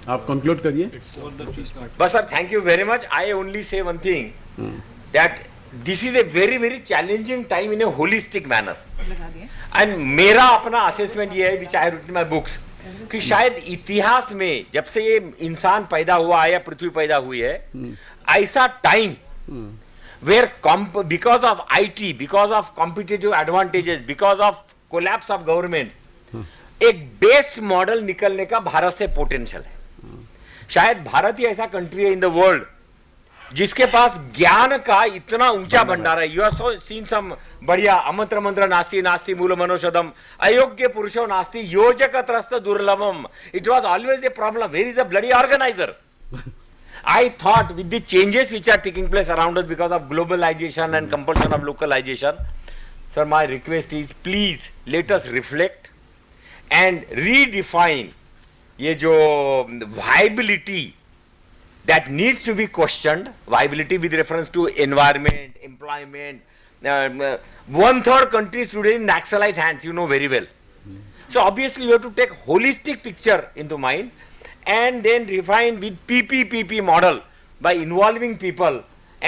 आप कंक्लूड करिए। बस sir, thank you very much. I only say one thing that this is a very very challenging time in a holistic manner. And मेरा अपना assessment ये है, which I written my books, कि शायद इतिहास में जब से ये इंसान पैदा हुआ है या पृथ्वी पैदा हुई है, ऐसा time where because of IT, because of competitive advantages, because of collapse of government, एक बेस्ट मॉडल निकलने का भारत से पोटेंशियल है. शायद भारत ही ऐसा कंट्री है इन द वर्ल्ड जिसके पास ज्ञान का इतना ऊंचा भंडार है. यू आर सो सीन सम बढ़िया अमंत्र मंत्र नास्ति नास्ति मूल मनोषदम अयोग्य पुरुषो नास्ति योजक त्रस्त दुर्लभम. It was always a problem, where is a bloody organiser. I thought with the changes which are taking place around us because of globalization and compulsion of localization, sir, my request is please let us reflect and redefine ये जो viability that needs to be questioned, viability with reference to environment, employment. 1/3 countries today in Naxalite hands, you know very well. So obviously you have to take holistic picture into mind and then refine with PPP model by involving people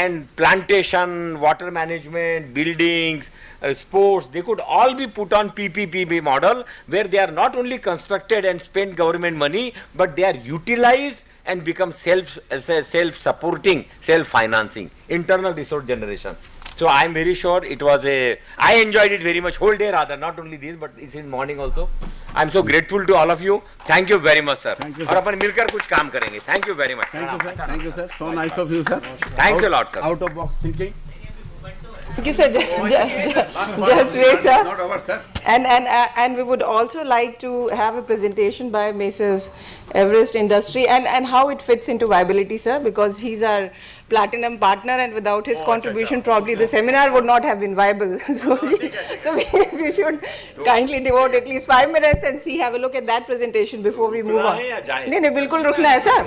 and plantation, water management, buildings, sports. They could all be put on PPP model where they are not only constructed and spend government money, but they are utilized and become self-supporting, self-financing, internal resource generation. So I am very sure it was I enjoyed it very much, whole day rather, not only this, but it's in morning also. I am so grateful to all of you. Thank you very much, sir. और अपन मिलकर कुछ काम करेंगे. Thank you very much. Thank you, sir. Thank you, sir. So nice of you, sir. Thanks a lot, sir. Out of box thinking. Thank you, sir. Just wait, sir. Not over, sir. And we would also like to have a presentation by Messrs. Everest Industry and how it fits into viability, sir, because he's our platinum partner, and without his contribution, probably the seminar would not have been viable. So we should kindly devote at least 5 minutes and have a look at that presentation before we move on. नहीं, बिल्कुल रुकना है, sir.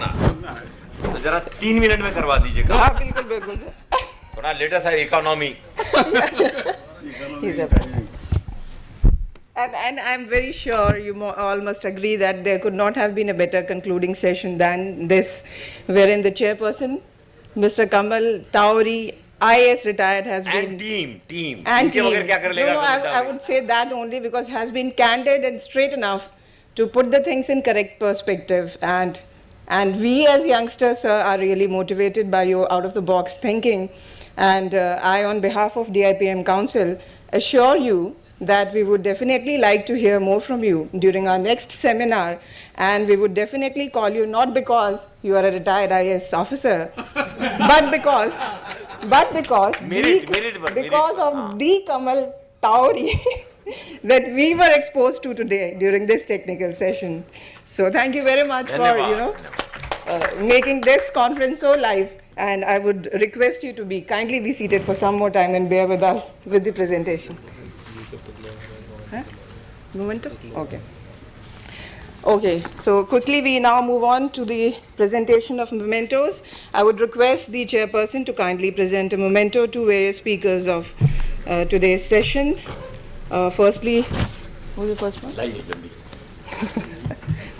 तो जरा 3 minute में करवा दीजिएगा. हाँ, बिल्कुल, sir. थोड़ा लेटेस्ट है economy. And I'm very sure you all must agree that there could not have been a better concluding session than this, wherein the chairperson, Mr. Kamal Tauri, IAS retired, has been... And team. And team. No, I would say that only because has been candid and straight enough to put the things in correct perspective. And we as youngsters, sir, are really motivated by your out-of-the-box thinking. And I, on behalf of DIPM Council, assure you that we would definitely like to hear more from you during our next seminar, and we would definitely call you not because you are a retired IAS officer, but because of the Kamal Tauri that we were exposed to today during this technical session. So thank you very much for making this conference so live, and I would request you to kindly be seated for some more time and bear with us with the presentation. Momentum? Okay, so quickly we now move on to the presentation of mementos. I would request the chairperson to kindly present a memento to various speakers of today's session. Firstly, who's the first one?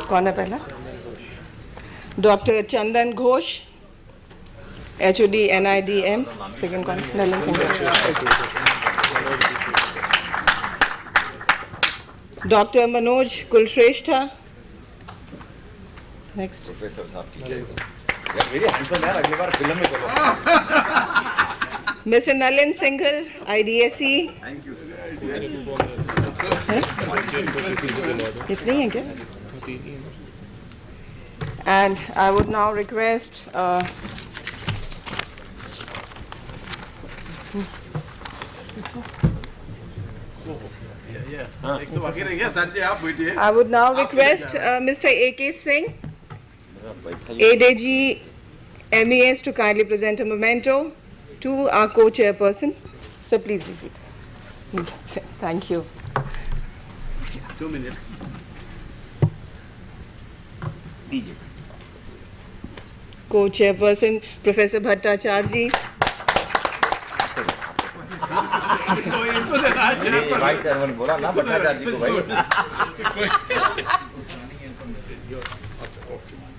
कौन है पहला? Dr. Chandan Ghosh, HOD NIDM. Second one, Nalin Singhal. Dr. Manoj Kulshrestha. Next. Professor साहब की क्या है? Very handsome यार, अगली बार film में चलो. Mr. Nalin Singhal, IDSE. Thank you. इतनी है क्या? And I would now request I would now request Mr. A.K. Singh, ADG MES, to kindly present a memento to our co-chairperson. So please be seated. Thank you. 2 minutes. Co-chairperson Professor Bhattacharya ji. भाई chairman बोला ना भट्टाचार्य जी को भाई.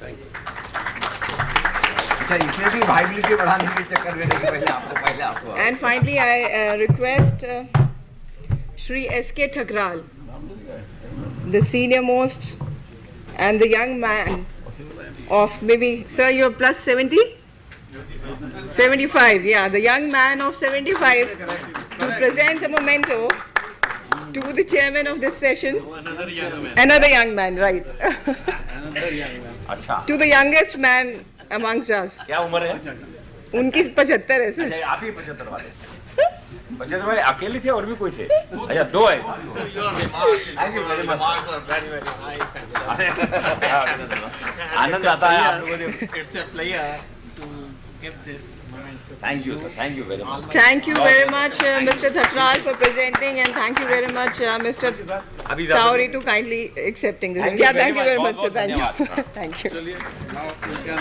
Thank you. अच्छा इसमें भी viability बढ़ाने के चक्कर में नहीं, पहले आपको And finally, I request Shri S.K. Thakral, the senior most and the young man of maybe, sir, you're plus 70? 75, yeah, the young man of 75 to present a memento to the chairman of this session. Another young man, right. अच्छा To the youngest man amongst us. क्या उम्र है? उनकी 75 है sir. अच्छा आप ही 75 वाले 75 वाले अकेले थे और भी कोई थे? अच्छा दो है। Thank you very much. आनंद आता है आप लोगों को। It's a pleasure to give this moment to thank you sir, thank you very much. Thank you very much, Mr. Thakral, for presenting, and thank you very much, Mr. अभी Tauri, to kindly accepting this. Thank you Yeah, very thank you much. very much, sir. बहुत-बहुत Thank you. धन्यवाद। Thank you. चलिए now we can